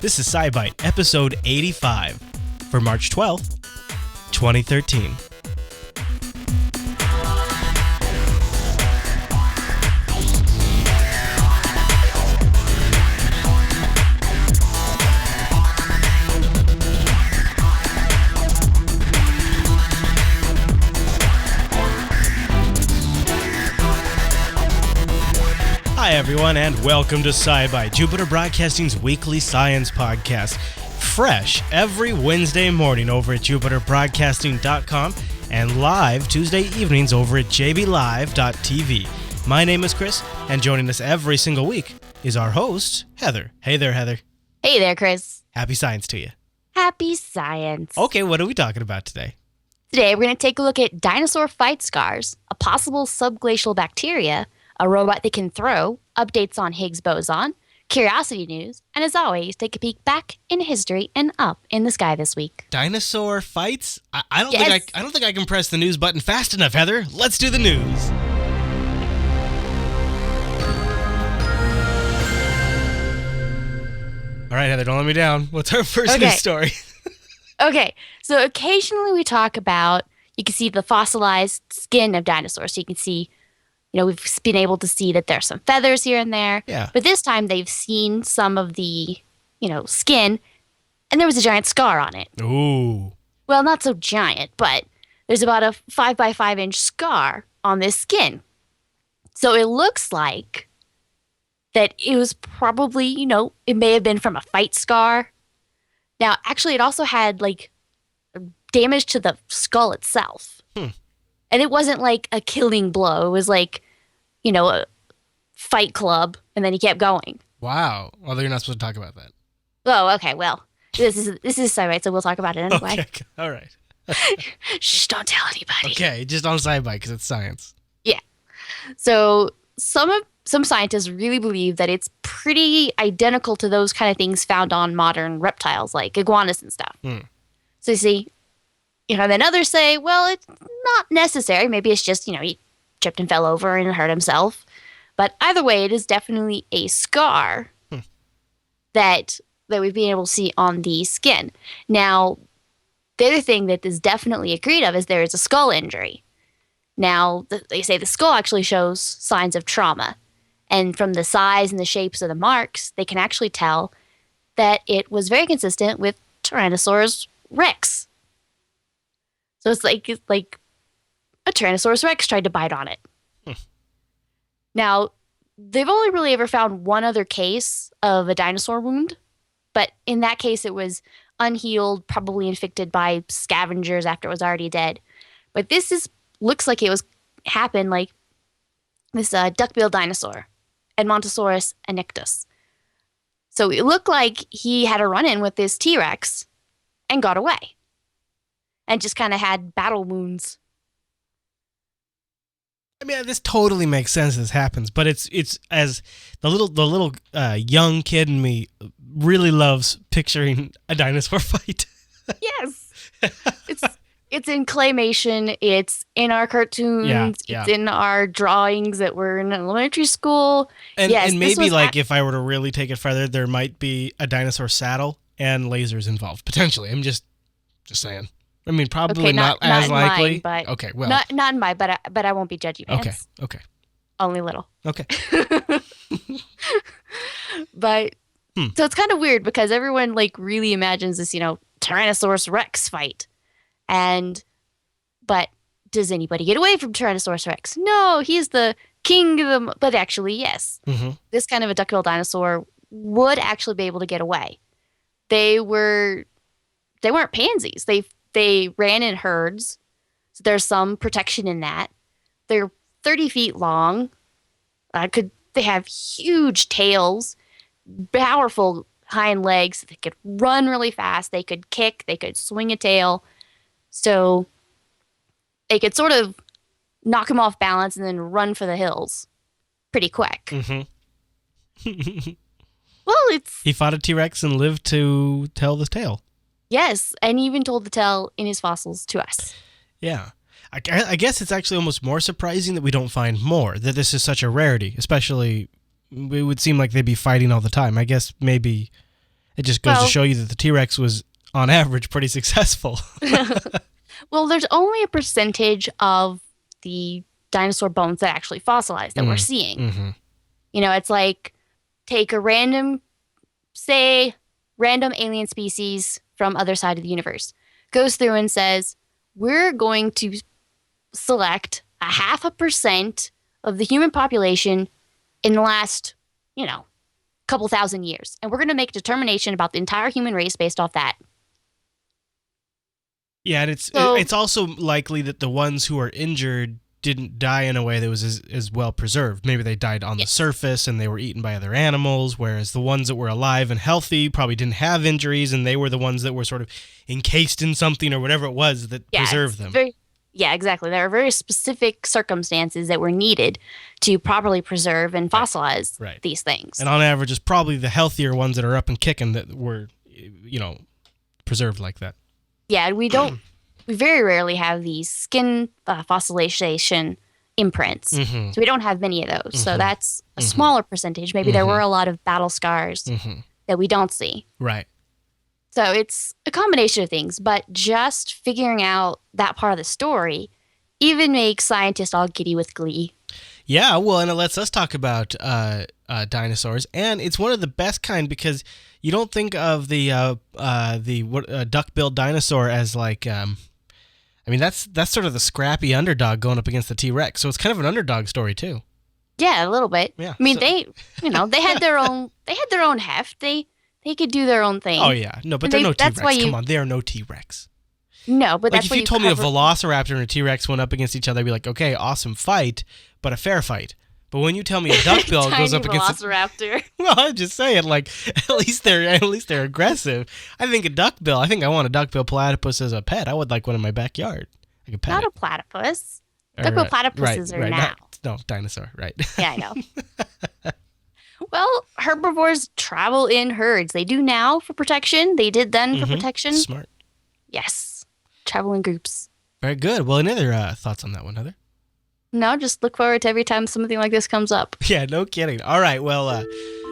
This is SciByte, episode 85, for March 12th, 2013. Hi everyone, and welcome to SciByte, Jupiter Broadcasting's weekly science podcast. Fresh every Wednesday morning over at jupiterbroadcasting.com and live Tuesday evenings over at jblive.tv. My name is Chris, and joining us every single week is our host, Heather. Hey there, Heather. Hey there, Chris. Happy science to you. Happy science. Okay, what are we talking about today? Today, we're going to take a look at dinosaur fight scars, a possible sub-glacial bacteria, a robot that can throw, updates on Higgs-Boson, curiosity news, and as always, take a peek back in history and up in the sky this week. Dinosaur fights? I don't think I can press the news button fast enough, Heather. Let's do the news. All right, Heather, don't let me down. What's our first news story? Okay, so occasionally we talk about, you can see the fossilized skin of dinosaurs. So you can see, we've been able to see that there's some feathers here and there. Yeah. But this time they've seen some of the, skin, and there was a giant scar on it. Ooh. Well, not so giant, but there's about a 5 by 5 inch scar on this skin. So it looks like that it was probably, it may have been from a fight scar. Now, actually, it also had, damage to the skull itself. And it wasn't like a killing blow. It was like, a fight club, and then he kept going. Wow. Well, you're not supposed to talk about that. Oh, okay. Well, this is SciByte, so we'll talk about it anyway. Okay. All right. Shh, don't tell anybody. Okay, just on SciByte because it's science. Yeah. So some scientists really believe that it's pretty identical to those kind of things found on modern reptiles, like iguanas and stuff. So you see, then others say, well, it's not necessary. Maybe it's just, he tripped and fell over and hurt himself. But either way, it is definitely a scar that we've been able to see on the skin. Now, the other thing that is definitely agreed of is there is a skull injury. Now, they say the skull actually shows signs of trauma. And from the size and the shapes of the marks, they can actually tell that it was very consistent with Tyrannosaurus rex. So it's like a Tyrannosaurus rex tried to bite on it. Now, they've only really ever found one other case of a dinosaur wound, but in that case it was unhealed, probably infected by scavengers after it was already dead. But this looks like it happened like this duck-billed dinosaur, Edmontosaurus annectus. So it looked like he had a run-in with this T-Rex and got away. And just kind of had battle wounds. I mean, this totally makes sense. This happens, but it's as the little young kid in me really loves picturing a dinosaur fight. Yes, it's in claymation. It's in our cartoons. Yeah. It's in our drawings that were in elementary school. And, yes, and maybe if I were to really take it further, there might be a dinosaur saddle and lasers involved potentially. I'm just saying. I mean, probably not as likely. Mine, but okay, well, not in mine, but I won't be judgy pants. Okay. Only little. Okay. But so it's kind of weird because everyone really imagines this, Tyrannosaurus Rex fight, but does anybody get away from Tyrannosaurus Rex? No, he's the king of them. But actually, yes, this kind of a duck-billed dinosaur would actually be able to get away. They weren't pansies. They ran in herds, so there's some protection in that. They're 30 feet long. They have huge tails, powerful hind legs. They could run really fast. They could kick. They could swing a tail. So they could sort of knock him off balance and then run for the hills pretty quick. Well, he fought a T-Rex and lived to tell the tale. Yes, and he even told the tale in his fossils to us. Yeah. I guess it's actually almost more surprising that we don't find more, that this is such a rarity, especially it would seem like they'd be fighting all the time. I guess maybe It just goes to show you that the T-Rex was, on average, pretty successful. Well, there's only a percentage of the dinosaur bones that actually fossilize that we're seeing. Mm-hmm. You know, it's like take a random alien species from other side of the universe, goes through and says, we're going to select 0.5% of the human population in the last, couple thousand years. And we're going to make a determination about the entire human race based off that. Yeah, and it's also likely that the ones who are injured didn't die in a way that was as well preserved. Maybe they died on the surface and they were eaten by other animals, whereas the ones that were alive and healthy probably didn't have injuries, and they were the ones that were sort of encased in something or whatever it was that preserved them. Exactly. There are very specific circumstances that were needed to properly preserve and fossilize these things. And on average, it's probably the healthier ones that are up and kicking that were, preserved like that. Yeah, we very rarely have these skin fossilization imprints. Mm-hmm. So we don't have many of those. Mm-hmm. So that's a smaller percentage. Maybe there were a lot of battle scars that we don't see. Right. So it's a combination of things, but just figuring out that part of the story even makes scientists all giddy with glee. Yeah, well, and it lets us talk about dinosaurs, and it's one of the best kind because you don't think of the duck-billed dinosaur as like, that's sort of the scrappy underdog going up against the T-Rex, so it's kind of an underdog story too. Yeah, a little bit. Yeah, they had their own heft. They could do their own thing. Oh yeah, no, but they're no T-Rex. Come on, they are no T-Rex. No, but like if you told me a velociraptor and a T-Rex went up against each other, I'd be like, okay, awesome fight, but a fair fight. But when you tell me a duckbill goes up against velociraptor, well, I'm just saying, like at least they're aggressive. I think I want a duckbill platypus as a pet. I would like one in my backyard. I could pet not it. A platypus. Duckbill platypuses are now. No, dinosaur, right? Yeah, I know. Well, herbivores travel in herds. They do now for protection. They did then for protection. Smart. Yes. Travel in groups. Very good. Well, any other thoughts on that one, Heather? No, just look forward to every time something like this comes up. Yeah, no kidding. All right, well,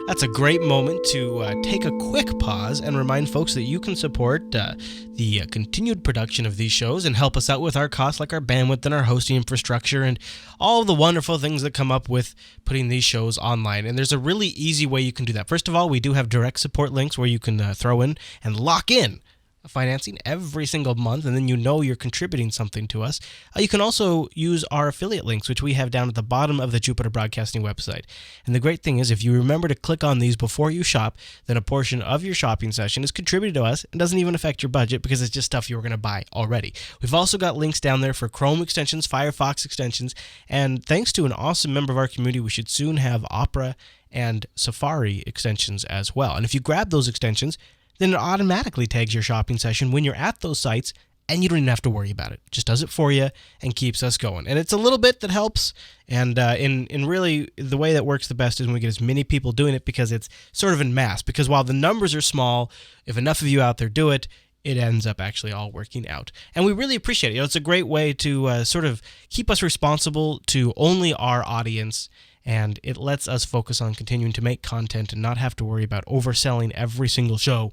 that's a great moment to take a quick pause and remind folks that you can support the continued production of these shows and help us out with our costs like our bandwidth and our hosting infrastructure and all the wonderful things that come up with putting these shows online. And there's a really easy way you can do that. First of all, we do have direct support links where you can throw in and lock in financing every single month, and then you're contributing something to us. You can also use our affiliate links, which we have down at the bottom of the Jupiter Broadcasting website. And the great thing is, if you remember to click on these before you shop, then a portion of your shopping session is contributed to us and doesn't even affect your budget because it's just stuff you were going to buy already. We've also got links down there for Chrome extensions, Firefox extensions, and thanks to an awesome member of our community, we should soon have Opera and Safari extensions as well. And if you grab those extensions, then it automatically tags your shopping session when you're at those sites, and you don't even have to worry about it. It just does it for you and keeps us going. And it's a little bit that helps, and in really the way that works the best is when we get as many people doing it because it's sort of in mass. Because while the numbers are small, if enough of you out there do it, it ends up actually all working out. And we really appreciate it. It's a great way to sort of keep us responsible to only our audience, and it lets us focus on continuing to make content and not have to worry about overselling every single show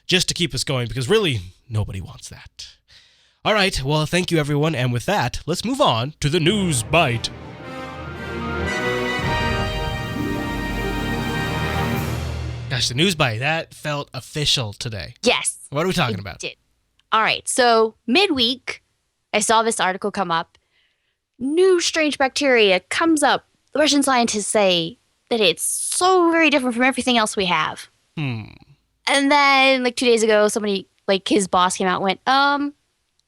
just to keep us going, because really, nobody wants that. All right, well, thank you, everyone, and with that, let's move on to the News Bite. Gosh, the News Bite, that felt official today. Yes. What are we talking about? Did. All right, so midweek, I saw this article come up. New strange bacteria comes up. The Russian scientists say that it's so very different from everything else we have. And then, 2 days ago, somebody, his boss came out and went,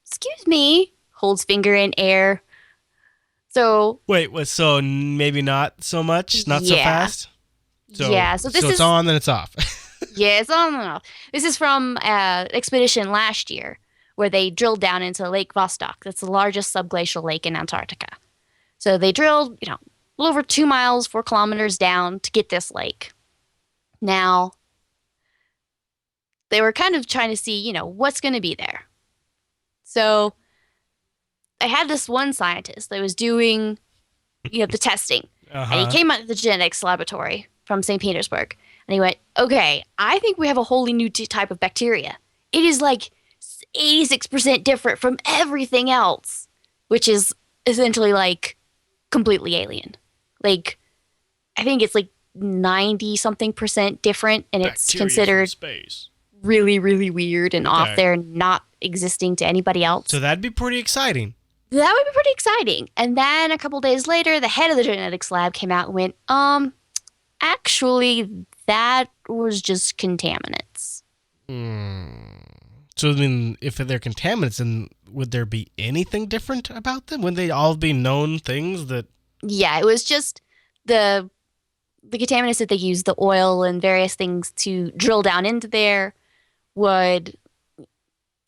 excuse me, holds finger in air. So... Wait, so maybe not so much? Not so fast? So this is... it's on, then it's off. Yeah, it's on and off. This is from expedition last year, where they drilled down into Lake Vostok. That's the largest subglacial lake in Antarctica. So they drilled, a little over 2 miles, 4 kilometers down to get this lake. Now, they were kind of trying to see, what's going to be there. So I had this one scientist that was doing, the testing. And he came out of the genetics laboratory from St. Petersburg. And he went, okay, I think we have a wholly new type of bacteria. It is like 86% different from everything else, which is essentially like completely alien. Like, I think it's like 90 something percent different, and it's Bacteria considered from space. really, really weird and off there, not existing to anybody else. So that'd be pretty exciting. That would be pretty exciting. And then a couple days later, the head of the genetics lab came out and went, actually, that was just contaminants. So, I mean, if they're contaminants, then would there be anything different about them? Would they all be known things that... Yeah, it was just the contaminants that they used, the oil and various things to drill down into there, would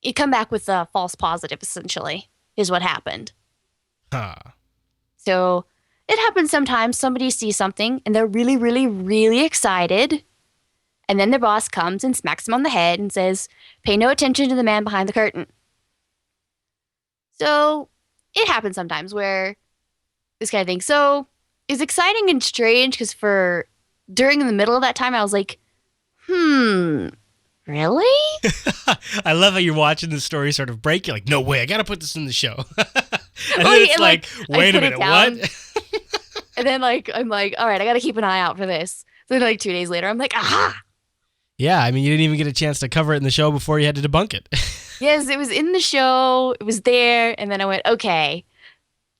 it come back with a false positive, essentially, is what happened. So it happens sometimes. Somebody sees something and they're really, really, really excited. And then their boss comes and smacks them on the head and says, pay no attention to the man behind the curtain. So it happens sometimes where this kind of thing. So it's exciting and strange because during the middle of that time, I was like, really? I love how you're watching the story sort of break. You're like, no way, I got to put this in the show. And Well, then it's and, like, wait a minute, what? And then I'm like, all right, I got to keep an eye out for this. So then like 2 days later, I'm like, aha! Yeah, I mean, you didn't even get a chance to cover it in the show before you had to debunk it. Yes, it was in the show. It was there. And then I went, okay,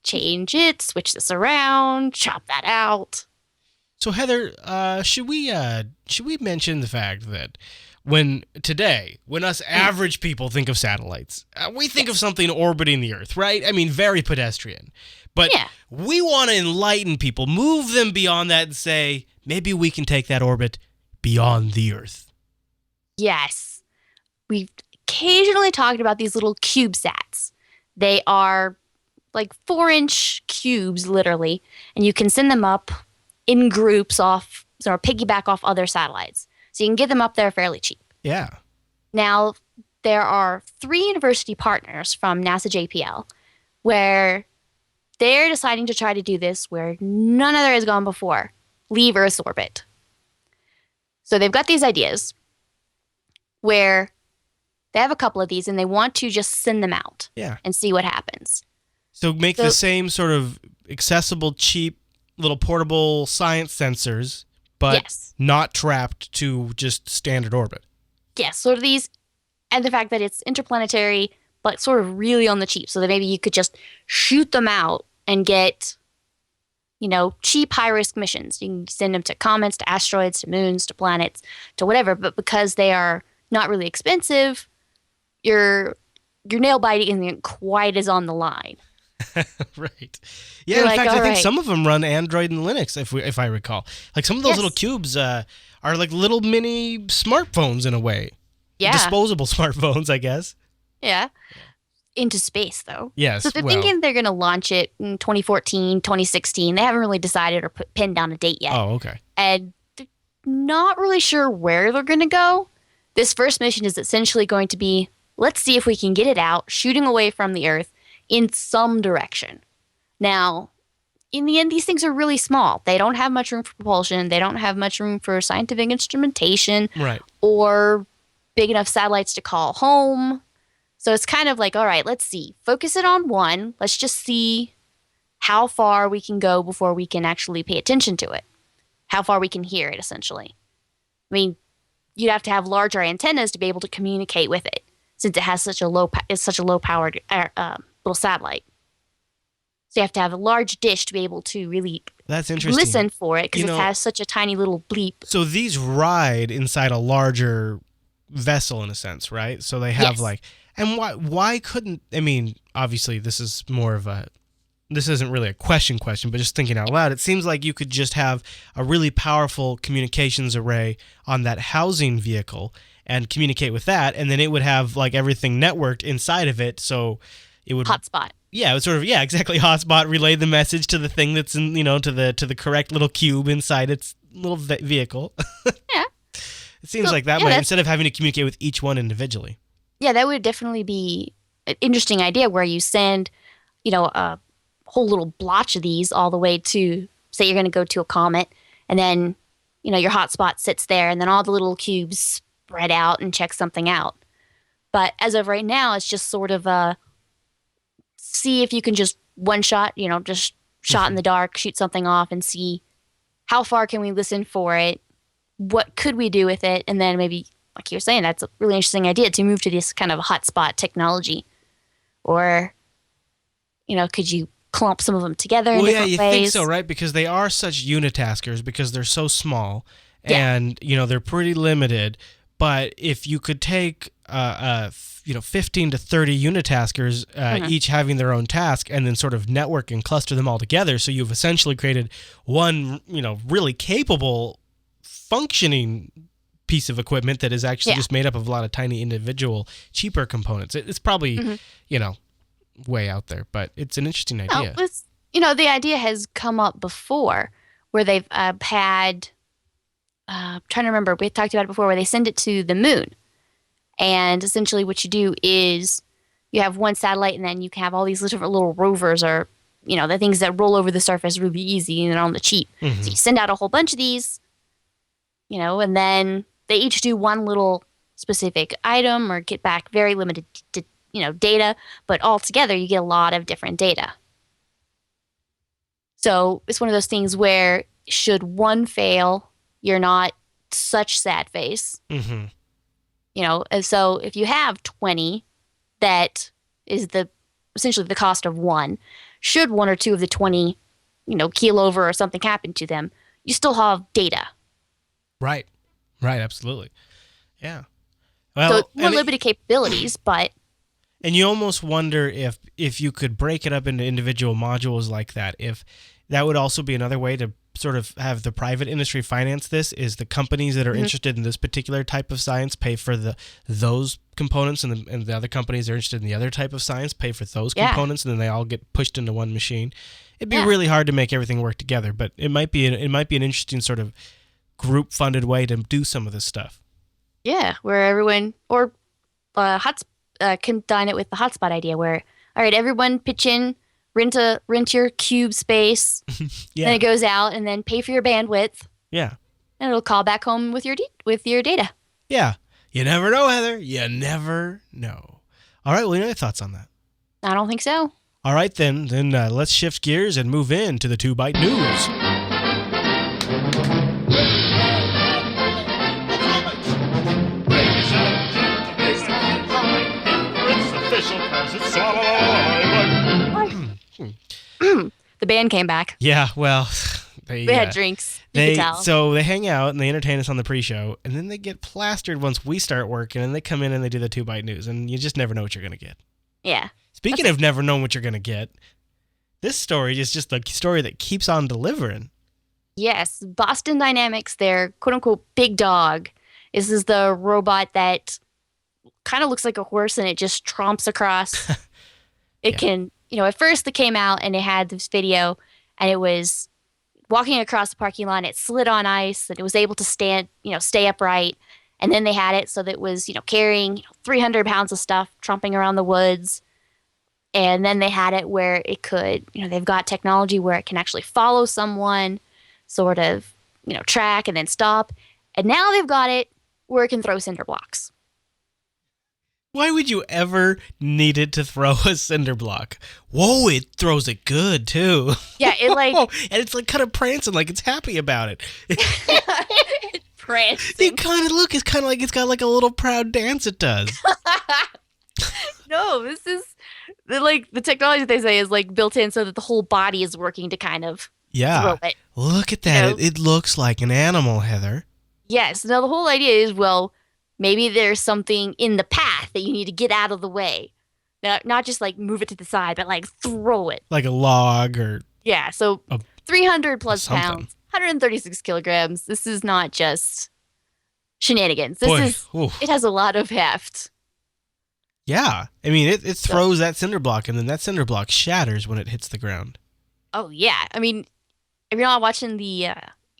change it, switch this around, chop that out. So Heather, should we mention the fact that when us average people think of satellites, we think of something orbiting the Earth, right? I mean, very pedestrian. But we want to enlighten people, move them beyond that and say, maybe we can take that orbit beyond the Earth. Yes. We've occasionally talked about these little CubeSats. They are like 4-inch cubes, literally, and you can send them up in groups piggyback off other satellites. So you can get them up there fairly cheap. Yeah. Now, there are 3 university partners from NASA JPL where they're deciding to try to do this where none other has gone before. Leave Earth's orbit. So they've got these ideas where they have a couple of these and they want to just send them out and see what happens. So make the same sort of accessible, cheap, little portable science sensors, but not trapped to just standard orbit. Yes, sort of these, and the fact that it's interplanetary, but sort of really on the cheap, so that maybe you could just shoot them out and get, cheap, high-risk missions. You can send them to comets, to asteroids, to moons, to planets, to whatever, but because they are not really expensive, your nail biting isn't quite as on the line. Right. Yeah, in fact, I think some of them run Android and Linux, if I recall. Like some of those little cubes are like little mini smartphones in a way. Yeah. Disposable smartphones, I guess. Yeah. Into space, though. Yes. So they're thinking they're going to launch it in 2014, 2016. They haven't really decided or pinned down a date yet. Oh, okay. And they're not really sure where they're going to go. This first mission is essentially going to be, let's see if we can get it out, shooting away from the Earth in some direction. Now, in the end, these things are really small. They don't have much room for propulsion. They don't have much room for scientific instrumentation or big enough satellites to call home. So it's kind of like, all right, let's see. Focus it on one. Let's just see how far we can go before we can actually pay attention to it. How far we can hear it, essentially. I mean, you'd have to have larger antennas to be able to communicate with it, since it has such a low-powered little satellite. So you have to have a large dish to be able to really listen for it, because it has such a tiny little bleep. So these ride inside a larger vessel in a sense, right? So they have and why couldn't, I mean, obviously this is this isn't really a question, but just thinking out loud, it seems like you could just have a really powerful communications array on that housing vehicle and communicate with that, and then it would have like everything networked inside of it, so it would hotspot. Yeah, it would sort of exactly hotspot, relay the message to the thing that's in to the correct little cube inside its little vehicle. Yeah, it seems like that might, instead of having to communicate with each one individually. Yeah, that would definitely be an interesting idea where you send, a whole little blotch of these all the way to, say you're going to go to a comet, and then, your hotspot sits there, and then all the little cubes spread out and check something out. But as of right now, it's just sort of a see if you can just one shot, just shot in the dark, shoot something off and see how far can we listen for it? What could we do with it? And then maybe, like you were saying, that's a really interesting idea to move to this kind of hotspot technology. Or, could you clump some of them together in different ways? You think so, right? Because they are such unitaskers because they're so small and, they're pretty limited. But if you could take, 15 to 30 unitaskers, each having their own task, and then sort of network and cluster them all together, so you've essentially created one, really capable, functioning piece of equipment that is actually just made up of a lot of tiny individual, cheaper components. It's probably, way out there, but it's an interesting idea. The idea has come up before where they've had... I'm trying to remember, we talked about it before, where they send it to the moon. And essentially what you do is you have one satellite, and then you can have all these little rovers, or, the things that roll over the surface really easy and they're on the cheap. Mm-hmm. So you send out a whole bunch of these, and then they each do one little specific item or get back very limited, data. But all together, you get a lot of different data. So it's one of those things where should one fail, you're not such sad face. Mm-hmm. And so if you have 20, that is essentially the cost of one. Should one or two of the 20, keel over or something happen to them, you still have data. Right, absolutely. Yeah. Well, so more limited capabilities, but... And you almost wonder if you could break it up into individual modules like that, if that would also be another way to sort of have the private industry finance this, is the companies that are interested in this particular type of science pay for those components, and the other companies that are interested in the other type of science pay for those components, and then they all get pushed into one machine. It'd be really hard to make everything work together, but it might be an interesting sort of group funded way to do some of this stuff. Yeah, where everyone or combine it with the hotspot idea, where all right, everyone pitch in. Rent your cube space. Then it goes out, and then pay for your bandwidth. Yeah. And it'll call back home with your data. Yeah. You never know, Heather. You never know. All right. Well, any other thoughts on that? I don't think so. All right, then let's shift gears and move into the 2Byte News. The band came back. Yeah, well, they had drinks. You could tell. So they hang out and they entertain us on the pre-show, and then they get plastered once we start working, and they come in and they do the 2Byte News, and you just never know what you're going to get. Yeah. Speaking of never knowing what you're going to get, this story is just the story that keeps on delivering. Yes, Boston Dynamics, their quote-unquote big dog. This is the robot that kind of looks like a horse, and it just tromps across. It can... at first it came out and it had this video, and it was walking across the parking lot, and it slid on ice, and it was able to stay upright. And then they had it so that it was, carrying 300 pounds of stuff, tromping around the woods. And then they had it where it could, they've got technology where it can actually follow someone, sort of, track and then stop. And now they've got it where it can throw cinder blocks. Why would you ever need it to throw a cinder block? Whoa, it throws it good, too. Yeah, it and it's kind of prancing like it's happy about it. It's prancing. It's kind of like it's got like a little proud dance it does. No, this is, the technology that they say is, built in so that the whole body is working to kind of throw it. Look at that. It looks like an animal, Heather. Yes. Now, the whole idea is, maybe there's something in the path that you need to get out of the way. Not just move it to the side, but throw it. Like a log or... Yeah, so 300 plus pounds, 136 kilograms. This is not just shenanigans. It has a lot of heft. Yeah. I mean, it throws that cinder block, and then that cinder block shatters when it hits the ground. Oh, yeah. I mean, if you're not watching the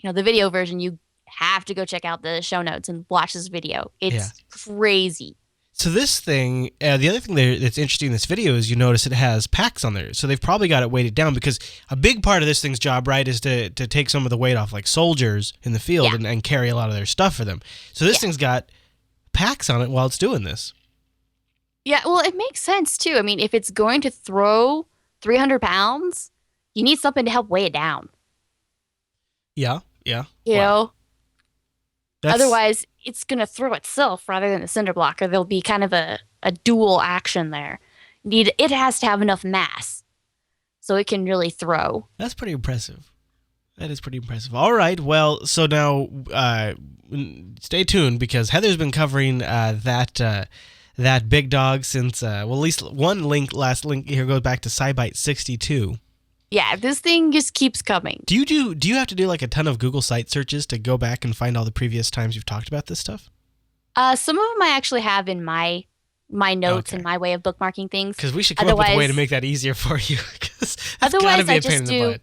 video version, you have to go check out the show notes and watch this video. It's crazy. So this thing, the other thing that's interesting in this video is you notice it has packs on there. So they've probably got it weighted down because a big part of this thing's job, right, is to take some of the weight off like soldiers in the field and carry a lot of their stuff for them. So this thing's got packs on it while it's doing this. Yeah, well, it makes sense too. I mean, if it's going to throw 300 pounds, you need something to help weigh it down. Yeah. You know? Otherwise, it's going to throw itself rather than the cinder block, or there'll be kind of a dual action there. It has to have enough mass so it can really throw. That's pretty impressive. That is pretty impressive. All right, well, so now stay tuned because Heather's been covering that big dog since, well, at least last link here goes back to SciByte 62. Yeah, this thing just keeps coming. Do you have to do like a ton of Google site searches to go back and find all the previous times you've talked about this stuff? Some of them I actually have in my notes and my way of bookmarking things. Because we should come up with a way to make that easier for you. Otherwise, I just do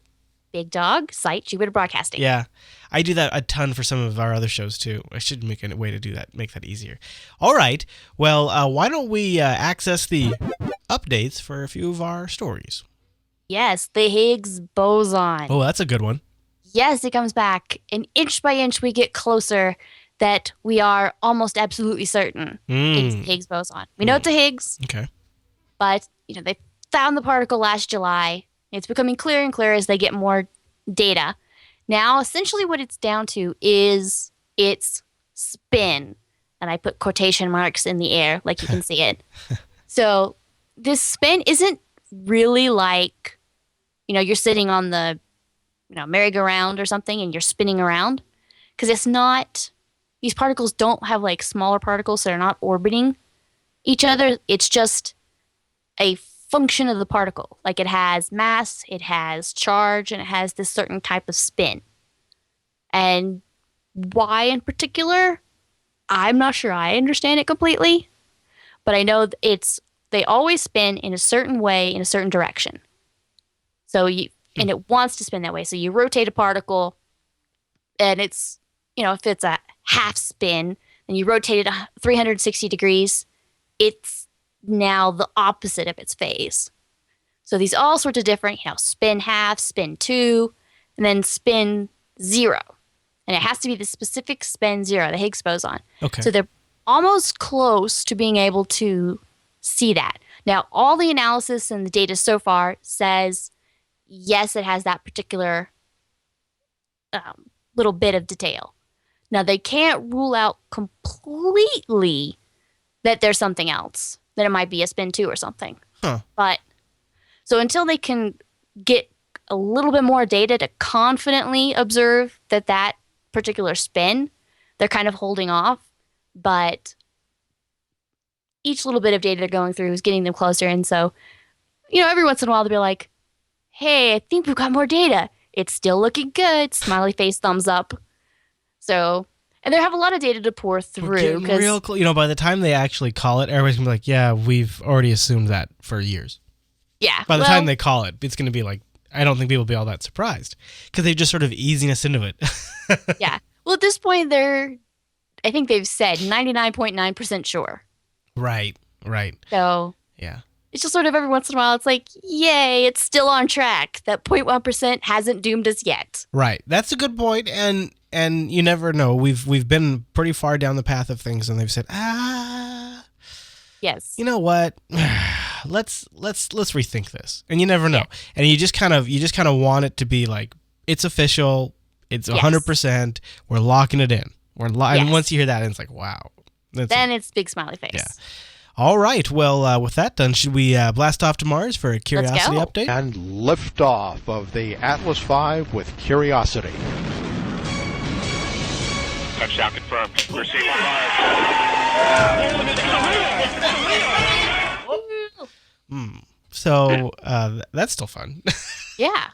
Big Dog, Site, Jupiter Broadcasting. Yeah, I do that a ton for some of our other shows too. I should make a way to do that, make that easier. All right, well, why don't we access the updates for a few of our stories? Yes, the Higgs-Boson. Oh, that's a good one. Yes, it comes back. And inch by inch, we get closer that we are almost absolutely certain it's the Higgs-Boson. We know it's a Higgs. Okay. But, they found the particle last July. It's becoming clearer and clearer as they get more data. Now, essentially what it's down to is its spin. And I put quotation marks in the air like you can see it. So this spin isn't really like, you're sitting on the, merry-go-round or something and you're spinning around. Because it's not, these particles don't have like smaller particles, so they're not orbiting each other. It's just a function of the particle. Like it has mass, it has charge, and it has this certain type of spin. And why in particular, I'm not sure I understand it completely. But I know they always spin in a certain way, in a certain direction. So and it wants to spin that way. So you rotate a particle, and it's, if it's a half spin, and you rotate it 360 degrees, it's now the opposite of its phase. So these all sorts of different, spin half, spin 2, and then spin 0. And it has to be the specific spin 0, the Higgs boson. Okay. So they're almost close to being able to see that. Now, all the analysis and the data so far says, yes, it has that particular little bit of detail. Now, they can't rule out completely that there's something else, that it might be a spin 2 or something. Huh. But, so until they can get a little bit more data to confidently observe that particular spin, they're kind of holding off. But each little bit of data they're going through is getting them closer. And so, every once in a while they'll be like, hey, I think we've got more data. It's still looking good. Smiley face, thumbs up. So, and they have a lot of data to pour through. Real by the time they actually call it, everybody's going to be like, yeah, we've already assumed that for years. Yeah. By the time they call it, it's going to be like, I don't think people will be all that surprised because they're just sort of easing us into it. Yeah. Well, at this point, I think they've said 99.9% sure. Right. So, yeah. It's just sort of every once in a while, it's like, yay, it's still on track. That 0.1% hasn't doomed us yet. Right. That's a good point. And you never know. We've been pretty far down the path of things, and they've said, yes. You know what? Let's rethink this. And you never know. Yeah. And you just kind of want it to be like, it's official. It's 100%. We're locking it in. And once you hear that, it's like, wow. Then it's big smiley face. Yeah. All right. Well, with that done, should we blast off to Mars for a Curiosity update? And liftoff of the Atlas V with Curiosity. Touchdown confirmed. Receive on Mars. So that's still fun. Yeah.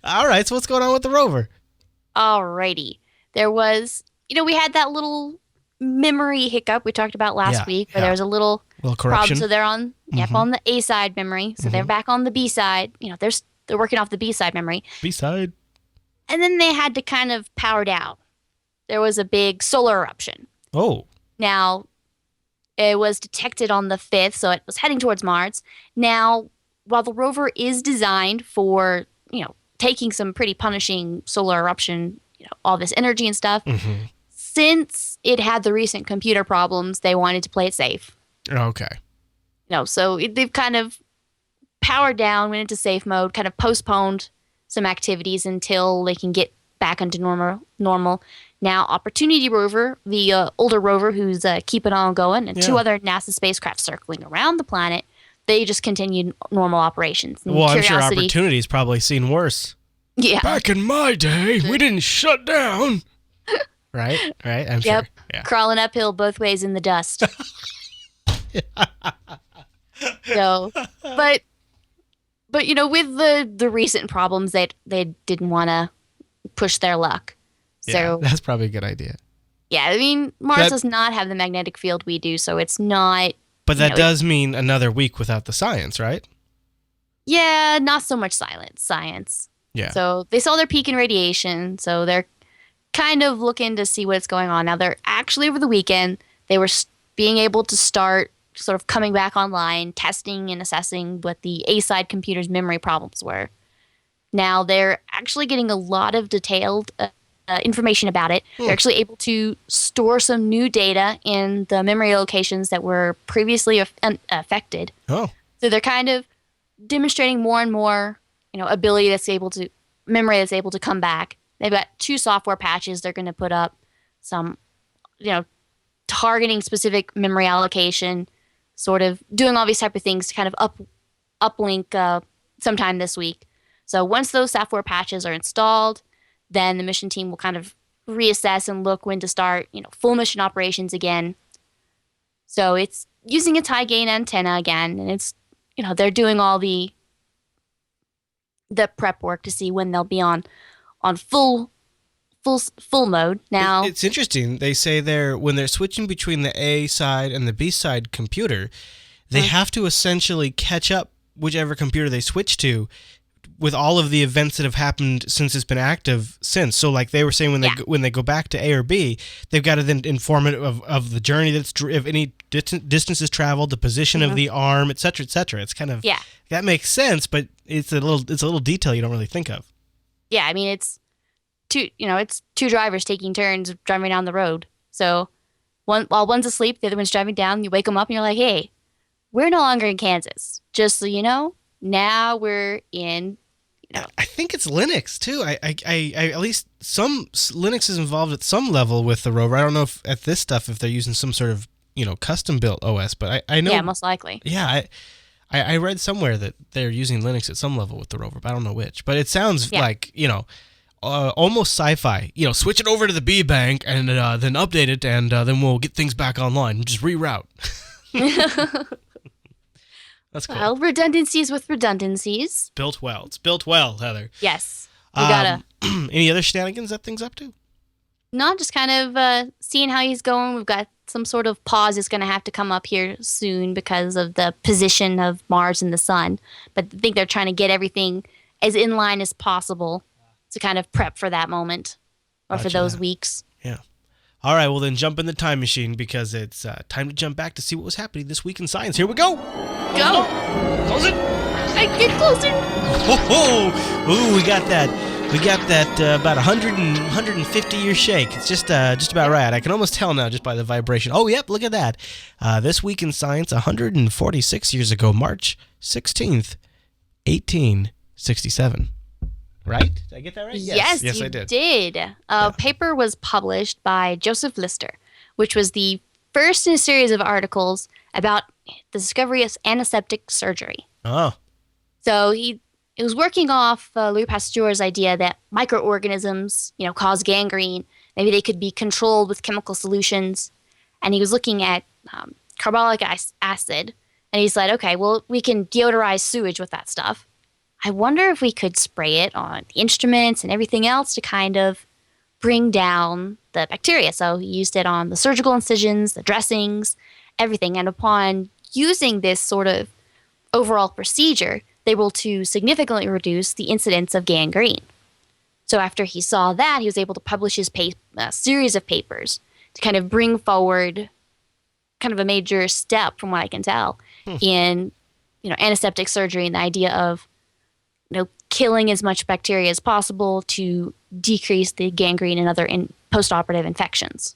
All right. So what's going on with the rover? Alrighty. There was, we had that little memory hiccup we talked about last week where there was a little corruption. Problem. So they're on on the A side memory. So they're back on the B side. They're working off the B side memory. B side. And then they had to kind of power down. There was a big solar eruption. Oh. Now, It was detected on the 5th, so it was heading towards Mars. Now, while the rover is designed for, taking some pretty punishing solar eruption, all this energy and stuff, since it had the recent computer problems, they wanted to play it safe. Okay. So they've kind of powered down, went into safe mode, kind of postponed some activities until they can get back into normal. Now, Opportunity rover, the older rover who's keeping on going, and 2 other NASA spacecraft circling around the planet, they just continued normal operations. And I'm sure Opportunity's probably seen worse. Yeah. Back in my day, we didn't shut down. Right? I'm sure. Yeah. Crawling uphill both ways in the dust. So, but with the recent problems, they didn't want to push their luck. So that's probably a good idea. Yeah, I mean, Mars does not have the magnetic field we do, so it's not. But that does mean another week without the science, right? Yeah, not so much science. Yeah. So they saw their peak in radiation, so they're kind of looking to see what's going on. Now, they're actually over the weekend, they were being able to start sort of coming back online, testing and assessing what the A-side computer's memory problems were. Now, they're actually getting a lot of detailed information about it. They're actually able to store some new data in the memory locations that were previously affected. Oh. So they're kind of demonstrating more and more, memory that's able to come back. They've got 2 software patches they're going to put up, some, targeting specific memory allocation, sort of doing all these type of things to kind of uplink sometime this week. So once those software patches are installed, then the mission team will kind of reassess and look when to start, full mission operations again. So it's using its high gain antenna again, and it's, they're doing all the prep work to see when they'll be on full mode. Now it's interesting. They say when they're switching between the A side and the B side computer, they have to essentially catch up whichever computer they switch to with all of the events that have happened since it's been active since. So like they were saying when they go back to A or B, they've got to then inform it of the journey if any distances traveled, the position of the arm, et cetera, et cetera. It's kind of that makes sense, but it's a little detail you don't really think of. Yeah, I mean it's two drivers taking turns driving down the road. So while one's asleep, the other one's driving down. You wake them up and you're like, hey, we're no longer in Kansas. Just so you know, now we're in. I think it's Linux too. I at least some Linux is involved at some level with the rover. I don't know if at this stuff if they're using some sort of custom built OS, but I know. Yeah, most likely. Yeah, I read somewhere that they're using Linux at some level with the rover, but I don't know which. But it sounds like almost sci-fi. Switch it over to the B bank and then update it, and then we'll get things back online. Just reroute. That's cool. Well, redundancies with redundancies. Built well. It's built well, Heather. Yes. You gotta. Any other shenanigans that thing's up to? No, just kind of seeing how he's going. We've got some sort of pause that's going to have to come up here soon because of the position of Mars and the sun. But I think they're trying to get everything as in line as possible to kind of prep for that moment or for those weeks. Yeah. All right, well then jump in the time machine because it's time to jump back to see what was happening this week in science. Here we go. Go. Close it. I get closer. Ooh, we got that. We got that about 150-year shake. It's just about right. I can almost tell now just by the vibration. Oh, yep, look at that. This week in science, 146 years ago, March 16th, 1867. Right? Did I get that right? Yes, I you did. A paper was published by Joseph Lister, which was the first in a series of articles about the discovery of antiseptic surgery. Oh. So it was working off Louis Pasteur's idea that microorganisms, cause gangrene. Maybe they could be controlled with chemical solutions. And he was looking at carbolic acid. And he said, okay, well, we can deodorize sewage with that stuff. I wonder if we could spray it on the instruments and everything else to kind of bring down the bacteria. So he used it on the surgical incisions, the dressings, everything. And upon using this sort of overall procedure, they were able to significantly reduce the incidence of gangrene. So after he saw that, he was able to publish his series of papers to kind of bring forward kind of a major step, from what I can tell, in antiseptic surgery, and the idea of killing as much bacteria as possible to decrease the gangrene and other post-operative infections.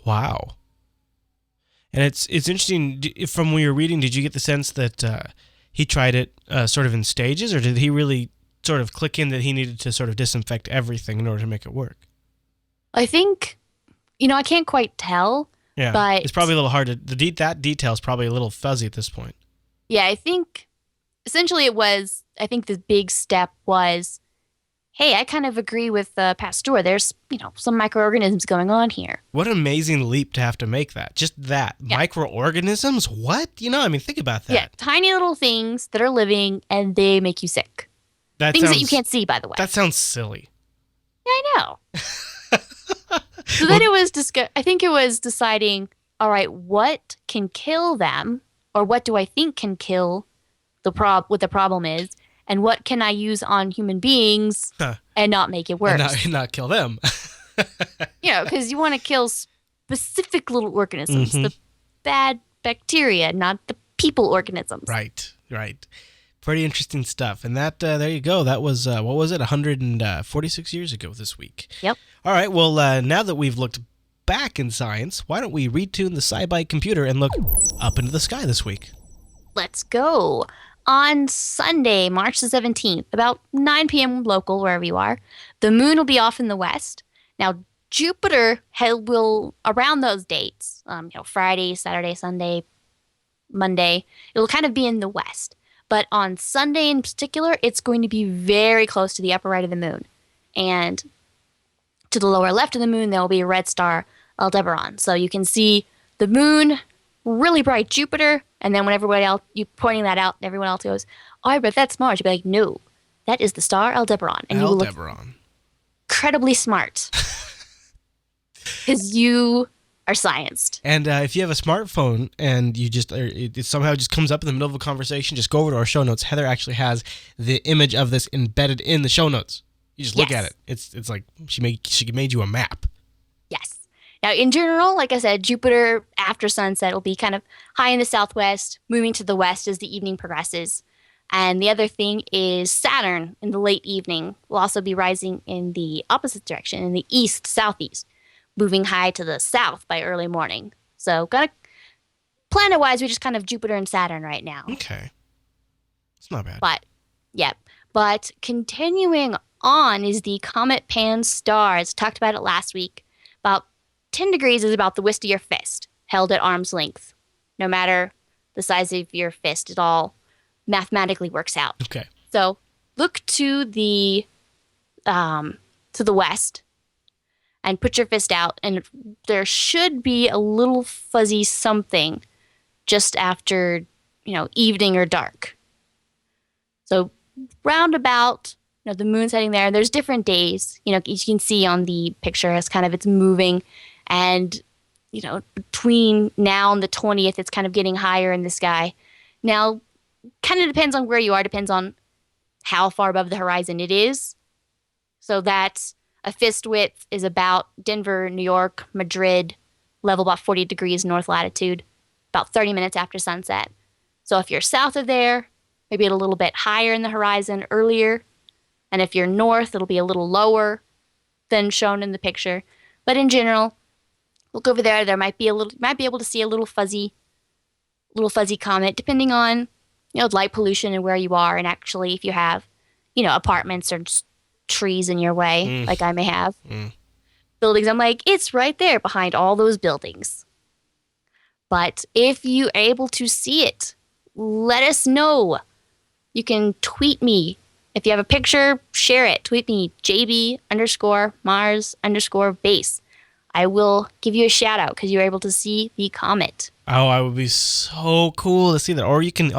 Wow. And it's interesting, from what you're reading, did you get the sense that he tried it sort of in stages, or did he really sort of click in that he needed to sort of disinfect everything in order to make it work? I think, I can't quite tell. Yeah, but it's probably a little hard to, that detail is probably a little fuzzy at this point. Yeah, I think essentially I think the big step was, hey, I kind of agree with Pasteur. There's, some microorganisms going on here. What an amazing leap to have to make that. Just that. Yeah. Microorganisms? What? Think about that. Yeah, tiny little things that are living and they make you sick. Things that you can't see, by the way. That sounds silly. Yeah, I know. So then I think it was deciding, all right, what can kill them, or what do I think can kill what the problem is, and what can I use on human beings and not make it worse? And not kill them. Because you want to kill specific little organisms, the bad bacteria, not the people organisms. Right. Pretty interesting stuff. And that, there you go. That was, 146 years ago this week. Yep. All right. Well, now that we've looked back in science, why don't we retune the SciByte computer and look up into the sky this week? Let's go. On Sunday, March the 17th, about 9 p.m. local, wherever you are, the moon will be off in the west. Now, Jupiter will, around those dates, Friday, Saturday, Sunday, Monday, it'll kind of be in the west. But on Sunday in particular, it's going to be very close to the upper right of the moon. And to the lower left of the moon, there will be a red star, Aldebaran. So you can see the moon, really bright Jupiter, and then when everybody else, you pointing that out, everyone else goes, oh, but that's Mars. You'd be like, no, that is the star Aldebaran. And you will look incredibly smart. Because you are scienced. And if you have a smartphone and you it somehow just comes up in the middle of a conversation, just go over to our show notes. Heather actually has the image of this embedded in the show notes. You just look at it. It's like she made you a map. Yes. Now, in general, like I said, Jupiter after sunset will be kind of high in the southwest, moving to the west as the evening progresses. And the other thing is Saturn in the late evening will also be rising in the opposite direction, in the east-southeast, moving high to the south by early morning. So planet-wise, we're just kind of Jupiter and Saturn right now. Okay. It's not bad. But continuing on is the Comet Pan-Starrs. Talked about it last week. About 10 degrees is about the width of your fist, held at arm's length. No matter the size of your fist, it all mathematically works out. Okay. So look to the west and put your fist out, and there should be a little fuzzy something just after, evening or dark. So roundabout, the moon's heading there. There's different days. You can see on the picture as kind of it's moving, and, between now and the 20th, it's kind of getting higher in the sky. Now, kind of depends on where you are, depends on how far above the horizon it is. So that's a fist width is about Denver, New York, Madrid, level about 40 degrees north latitude, about 30 minutes after sunset. So if you're south of there, maybe a little bit higher in the horizon earlier. And if you're north, it'll be a little lower than shown in the picture. But in general, look over there. There might be able to see a little fuzzy comet, depending on, light pollution and where you are. And actually, if you have, apartments or just trees in your way, like I may have. Buildings, I'm like, it's right there behind all those buildings. But if you're able to see it, let us know. You can tweet me. If you have a picture, share it. Tweet me, JB_Mars_base. I will give you a shout out because you're able to see the comet. Oh, I would be so cool to see that. Or you can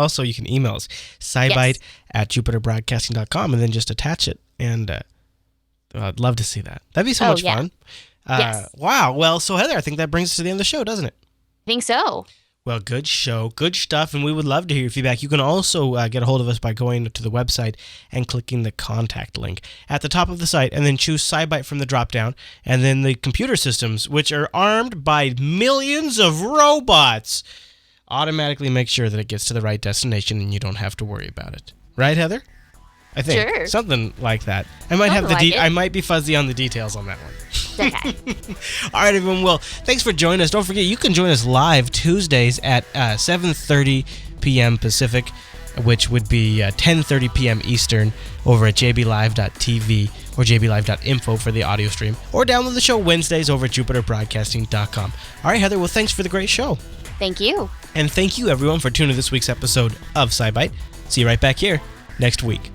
email us, SciByte@JupiterBroadcasting.com, and then just attach it. And I'd love to see that. That'd be so much fun. Yes. Wow. Well, so Heather, I think that brings us to the end of the show, doesn't it? I think so. Well, good show, good stuff, and we would love to hear your feedback. You can also get a hold of us by going to the website and clicking the contact link at the top of the site, and then choose SciByte from the drop-down, and then the computer systems, which are armed by millions of robots, automatically make sure that it gets to the right destination and you don't have to worry about it. Right, Heather? I think Sure. something like that. I might have the Something like it. I might be fuzzy on the details on that one. Okay. All right, everyone. Well, thanks for joining us. Don't forget, you can join us live Tuesdays at 7:30 p.m. Pacific, which would be 10:30 p.m. Eastern, over at jblive.tv or jblive.info for the audio stream, or download the show Wednesdays over at jupiterbroadcasting.com. All right, Heather. Well, thanks for the great show. Thank you. And thank you, everyone, for tuning in this week's episode of SciByte. See you right back here next week.